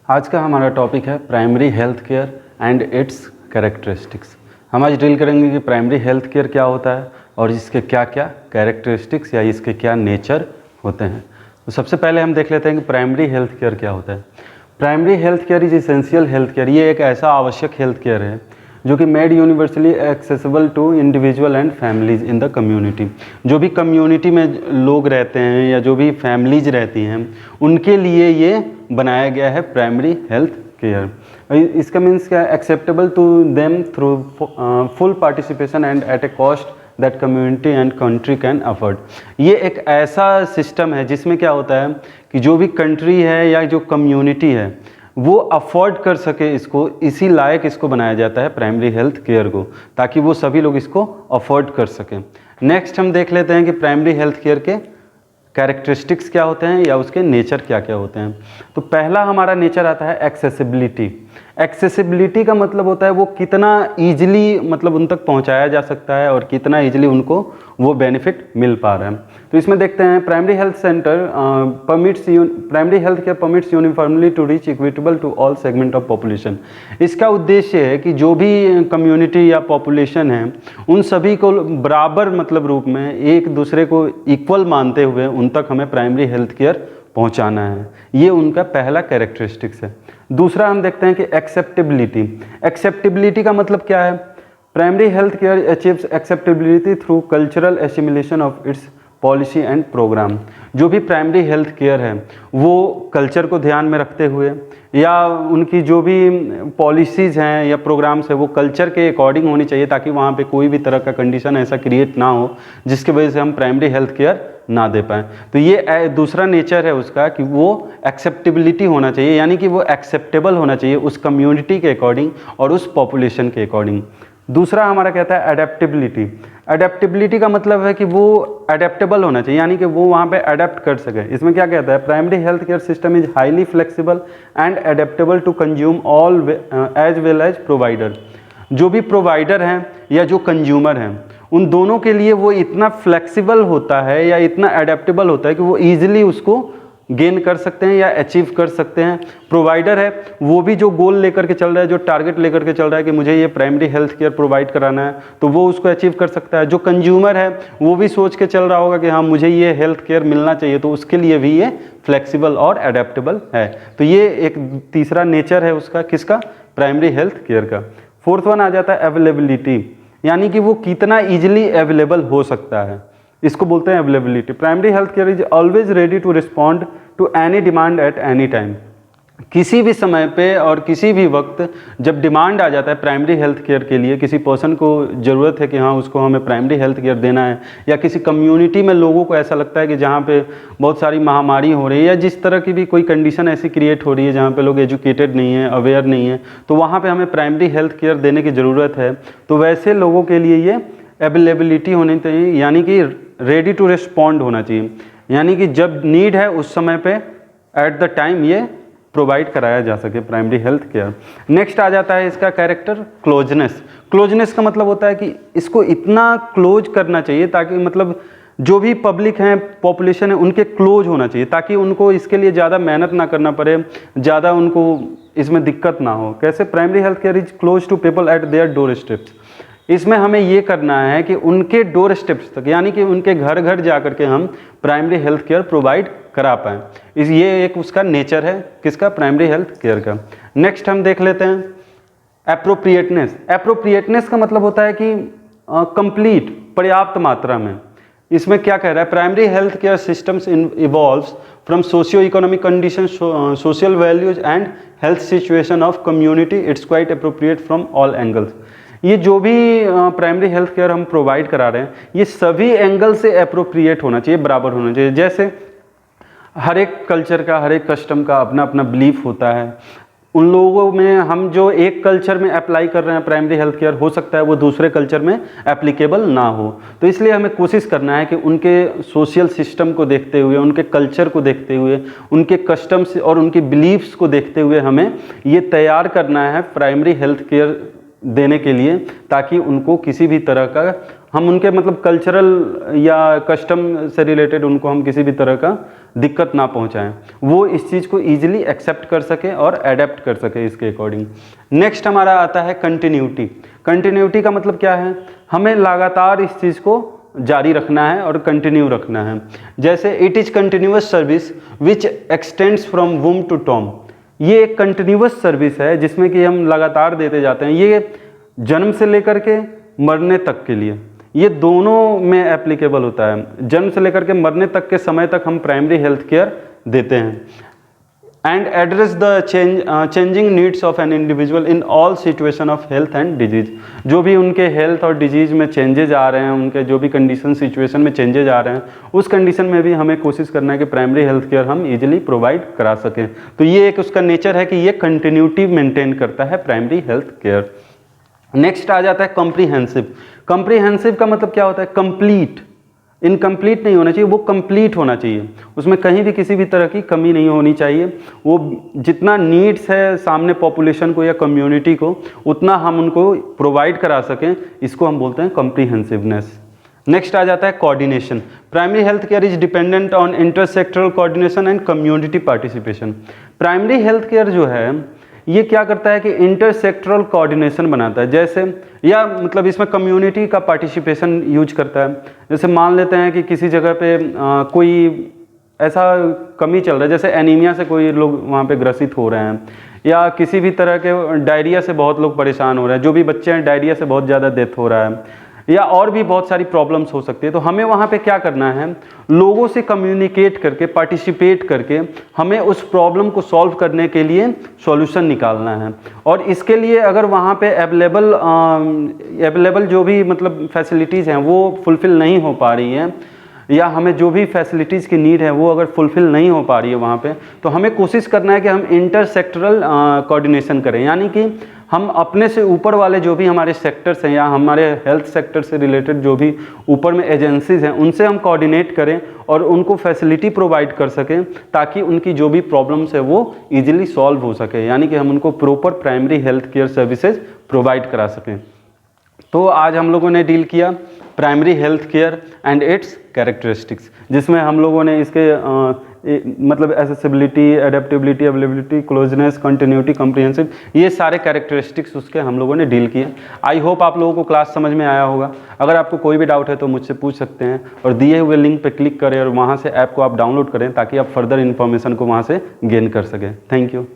आज का हमारा टॉपिक है primary health care and it's characteristics. हम आज डील करेंगे कि प्राइमरी हेल्थ केयर क्या होता है और इसके क्या क्या कैरेक्टरिस्टिक्स या इसके क्या नेचर होते हैं। तो सबसे पहले हम देख लेते हैं कि प्राइमरी हेल्थ केयर क्या होता है। Primary health care is essential health care. ये एक ऐसा आवश्यक हेल्थ केयर है जो कि made universally accessible to individual and families in the community. जो भी कम्युनिटी में लोग रहते हैं या जो भी फैमिलीज रहती हैं उनके लिए ये बनाया गया है प्राइमरी हेल्थ केयर। इसका मीन्स क्या है, acceptable to them through full participation and at a cost that community and country can afford. ये एक ऐसा सिस्टम है जिसमें क्या होता है कि जो भी कंट्री है या जो कम्युनिटी है वो अफोर्ड कर सके इसको, इसी लायक इसको बनाया जाता है प्राइमरी हेल्थ केयर को, ताकि वो सभी लोग इसको अफोर्ड कर सकें। नेक्स्ट हम देख लेते हैं कि प्राइमरी हेल्थ केयर के कैरेक्टरिस्टिक्स क्या होते हैं या उसके नेचर क्या क्या होते हैं। तो पहला हमारा नेचर आता है एक्सेसिबिलिटी। एक्सेसिबिलिटी का मतलब होता है वो कितना ईजिली मतलब उन तक पहुंचाया जा सकता है और कितना ईजिली उनको वो बेनिफिट मिल पा रहा है। तो इसमें देखते हैं primary health care permits uniformly to reach equitable to all segment of population. इसका उद्देश्य है कि जो भी कम्युनिटी या पॉपुलेशन है उन सभी को बराबर मतलब रूप में एक दूसरे को इक्वल मानते हुए उन तक हमें प्राइमरी हेल्थ केयर पहुंचाना है। ये उनका पहला कैरेक्टरिस्टिक्स है। दूसरा हम देखते हैं कि एक्सेप्टेबिलिटी। एक्सेप्टेबिलिटी का मतलब क्या है, primary health care achieves acceptability through cultural assimilation of its policy and program. जो भी प्राइमरी हेल्थ केयर है वो कल्चर को ध्यान में रखते हुए या उनकी जो भी पॉलिसीज़ हैं या प्रोग्राम्स है वो कल्चर के अकॉर्डिंग होनी चाहिए, ताकि वहाँ पे कोई भी तरह का कंडीशन ऐसा क्रिएट ना हो जिसकी वजह से हम प्राइमरी हेल्थ केयर ना दे पाएँ। तो ये दूसरा नेचर है उसका कि वो एक्सेप्टेबिलिटी होना चाहिए, यानी कि वो एक्सेप्टेबल होना चाहिए उस कम्युनिटी के अकॉर्डिंग और उस पॉपुलेशन के अकॉर्डिंग। दूसरा हमारा कहता है अडेप्टेबिलिटी। अडेप्टेबिलिटी का मतलब है कि वो अडेप्टेबल होना चाहिए, यानी कि वो वहाँ पे अडेप्ट कर सके। इसमें क्या कहता है, primary health care system is highly flexible and adaptable to consume all as well as provider. जो भी प्रोवाइडर हैं या जो कंज्यूमर हैं उन दोनों के लिए वो इतना फ्लेक्सिबल होता है या इतना अडेप्टेबल होता है कि वो ईजिली उसको गेन कर सकते हैं या अचीव कर सकते हैं। प्रोवाइडर है वो भी जो गोल लेकर के चल रहा है, जो टारगेट लेकर के चल रहा है कि मुझे ये प्राइमरी हेल्थ केयर प्रोवाइड कराना है, तो वो उसको अचीव कर सकता है। जो कंज्यूमर है वो भी सोच के चल रहा होगा कि हाँ मुझे ये हेल्थ केयर मिलना चाहिए, तो उसके लिए भी ये फ्लेक्सिबल और अडेप्टेबल है। तो ये एक तीसरा नेचर है उसका, किसका, प्राइमरी हेल्थ केयर का। फोर्थ वन आ जाता है अवेलेबिलिटी, यानी कि वो कितना ईजिली अवेलेबल हो सकता है, इसको बोलते हैं availability. Primary health care is always ready to respond to any demand at any time. किसी भी समय पे और किसी भी वक्त जब डिमांड आ जाता है प्राइमरी हेल्थ केयर के लिए, किसी पर्सन को ज़रूरत है कि हाँ उसको हमें प्राइमरी हेल्थ केयर देना है, या किसी कम्युनिटी में लोगों को ऐसा लगता है कि जहाँ पे बहुत सारी महामारी हो रही है या जिस तरह की भी कोई कंडीशन ऐसी क्रिएट हो रही है जहाँ पे लोग एजुकेटेड नहीं है, अवेयर नहीं है, तो वहाँ पे हमें प्राइमरी हेल्थ केयर देने की ज़रूरत है। तो वैसे लोगों के लिए ये अवेलेबिलिटी होनी चाहिए, यानी कि रेडी टू रिस्पॉन्ड होना चाहिए, यानी कि जब नीड है उस समय पे एट द टाइम ये प्रोवाइड कराया जा सके प्राइमरी हेल्थ केयर। नेक्स्ट आ जाता है इसका कैरेक्टर क्लोजनेस। क्लोजनेस का मतलब होता है कि इसको इतना क्लोज करना चाहिए ताकि मतलब जो भी पब्लिक है, पॉपुलेशन है, उनके क्लोज होना चाहिए, ताकि उनको इसके लिए ज़्यादा मेहनत ना करना पड़े, ज़्यादा उनको इसमें दिक्कत ना हो। कैसे, primary health care is close to people at their doorsteps. इसमें हमें ये करना है कि उनके डोर स्टेप्स तक, यानी कि उनके घर घर जा करके हम प्राइमरी हेल्थ केयर प्रोवाइड करा पाएँ। ये एक उसका नेचर है, किसका, प्राइमरी हेल्थ केयर का। नेक्स्ट हम देख लेते हैं एप्रोप्रिएटनेस। एप्रोप्रिएटनेस का मतलब होता है कि कंप्लीट, पर्याप्त मात्रा में। इसमें क्या कह रहा है, primary health care systems evolves from socio economic condition, social values and health situation of community. It's quite appropriate from all angles. ये जो भी प्राइमरी हेल्थ केयर हम प्रोवाइड करा रहे हैं ये सभी एंगल से अप्रोप्रिएट होना चाहिए, बराबर होना चाहिए। जैसे हर एक कल्चर का, हर एक कस्टम का अपना अपना बिलीफ होता है। उन लोगों में हम जो एक कल्चर में अप्लाई कर रहे हैं प्राइमरी हेल्थ केयर, हो सकता है वो दूसरे कल्चर में एप्लीकेबल ना हो। तो इसलिए हमें कोशिश करना है कि उनके सोशल सिस्टम को देखते हुए, उनके कल्चर को देखते हुए, उनके कस्टम्स और उनके बिलीफ्स को देखते हुए हमें ये तैयार करना है प्राइमरी हेल्थ केयर देने के लिए, ताकि उनको किसी भी तरह का हम उनके मतलब कल्चरल या कस्टम से रिलेटेड उनको हम किसी भी तरह का दिक्कत ना पहुंचाएं, वो इस चीज़ को ईजिली एक्सेप्ट कर सके और अडेप्ट कर सके इसके अकॉर्डिंग। नेक्स्ट हमारा आता है कंटिन्यूटी। कंटिन्यूटी का मतलब क्या है, हमें लगातार इस चीज़ को जारी रखना है और कंटिन्यू रखना है। जैसे it is continuous service which extends from womb to tomb, ये एक कंटिन्यूअस सर्विस है जिसमें कि हम लगातार देते जाते हैं। ये जन्म से लेकर के मरने तक के लिए, ये दोनों में एप्लीकेबल होता है। जन्म से लेकर के मरने तक के समय तक हम प्राइमरी हेल्थ केयर देते हैं। And address the changing needs of an individual in all situation of health and disease, जो भी उनके हेल्थ और डिजीज में चेंजेज आ रहे हैं, उनके जो भी कंडीशन सिचुएशन में चेंजेज आ रहे हैं, उस कंडीशन में भी हमें कोशिश करना है कि प्राइमरी हेल्थ केयर हम इजीली प्रोवाइड करा सकें। तो ये एक उसका नेचर है कि ये कंटिन्यूटी मेंटेन करता है प्राइमरी हेल्थ केयर। नेक्स्ट आ जाता है कॉम्प्रीहेंसिव। कॉम्प्रीहेंसिव का मतलब क्या होता है, कंप्लीट। इनकम्प्लीट नहीं होना चाहिए, वो कंप्लीट होना चाहिए, उसमें कहीं भी किसी भी तरह की कमी नहीं होनी चाहिए। वो जितना नीड्स है सामने पॉपुलेशन को या कम्युनिटी को, उतना हम उनको प्रोवाइड करा सकें, इसको हम बोलते हैं कॉम्प्रीहेंसिवनेस। नेक्स्ट आ जाता है coordination. Primary health care is dependent on intersectoral coordination and community participation. Primary health care जो है ये क्या करता है कि इंटरसेक्टरल कोऑर्डिनेशन बनाता है, जैसे या मतलब इसमें कम्युनिटी का पार्टिसिपेशन यूज करता है। जैसे मान लेते हैं कि किसी जगह पे कोई ऐसा कमी चल रहा है, जैसे एनीमिया से कोई लोग वहाँ पे ग्रसित हो रहे हैं, या किसी भी तरह के डायरिया से बहुत लोग परेशान हो रहे हैं, जो भी बच्चे हैं डायरिया से बहुत ज़्यादा डेथ हो रहा है, या और भी बहुत सारी प्रॉब्लम्स हो सकती है। तो हमें वहाँ पे क्या करना है, लोगों से कम्युनिकेट करके, पार्टिसिपेट करके हमें उस प्रॉब्लम को सॉल्व करने के लिए सॉल्यूशन निकालना है। और इसके लिए अगर वहाँ पे अवेलेबल जो भी मतलब फैसिलिटीज़ हैं वो फुलफ़िल नहीं हो पा रही हैं, या हमें जो भी फैसिलिटीज़ की नीड है वो अगर फुलफ़िल नहीं हो पा रही है वहाँ पे, तो हमें कोशिश करना है कि हम इंटरसेक्टरल कोऑर्डिनेशन करें। यानी कि हम अपने से ऊपर वाले जो भी हमारे सेक्टर्स हैं या हमारे हेल्थ सेक्टर से रिलेटेड जो भी ऊपर में एजेंसीज़ हैं, उनसे हम कोऑर्डिनेट करें और उनको फैसिलिटी प्रोवाइड कर सकें, ताकि उनकी जो भी प्रॉब्लम्स है वो ईजिली सॉल्व हो सके। यानी कि हम उनको proper primary health care services provide करा सकें। तो आज हम लोगों ने डील किया primary health care and it's characteristics, जिसमें हम लोगों ने इसके मतलब accessibility, adaptability, availability, closeness, continuity, comprehensive, ये सारे कैरेक्टरिस्टिक्स उसके हम लोगों ने डील किए। आई होप आप लोगों को क्लास समझ में आया होगा। अगर आपको कोई भी डाउट है तो मुझसे पूछ सकते हैं, और दिए हुए लिंक पर क्लिक करें और वहाँ से ऐप को आप डाउनलोड करें, ताकि आप फर्दर इन्फॉर्मेशन को वहाँ से गेन कर सकें। Thank you.